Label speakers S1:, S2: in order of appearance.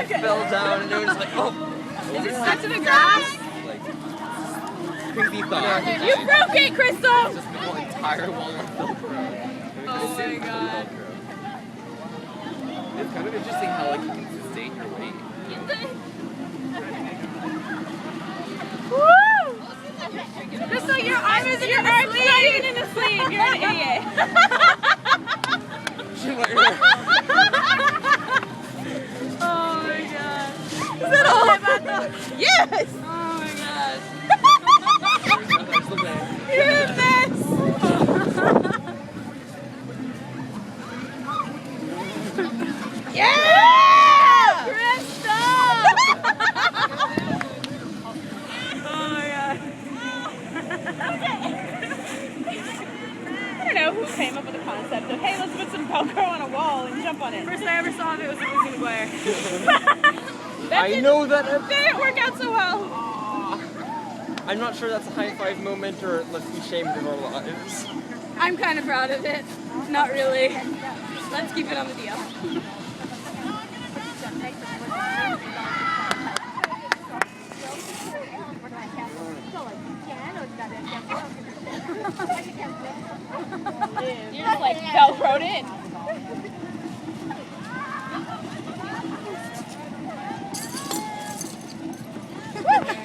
S1: fell down and it was like, oh.
S2: Is it stuck to the grass?
S1: Like, creepy thought.
S2: You broke it, Cristal!
S1: Just the whole entire wall of Velcro.
S2: Oh my god.
S1: It's kind of interesting how like you can sustain your weight.
S2: Woo! Cristal, your arm isn't in the sleeve. You're an idiot. Oh my god. Is that all about the... Yes! Oh my god. You're a mess! Yeah! Cristal! Oh my god. I don't know who came up with the concept of, hey, let's put some Velcro on a wall and jump on it. First I ever saw of it was Lizzie McGuire.
S1: I know that.
S2: Didn't work out so well.
S1: I'm not sure that's a high five moment or let's be shamed of our lives.
S2: I'm kind of proud of it. Not really. Let's keep it on the DL. You just like Velcroed in.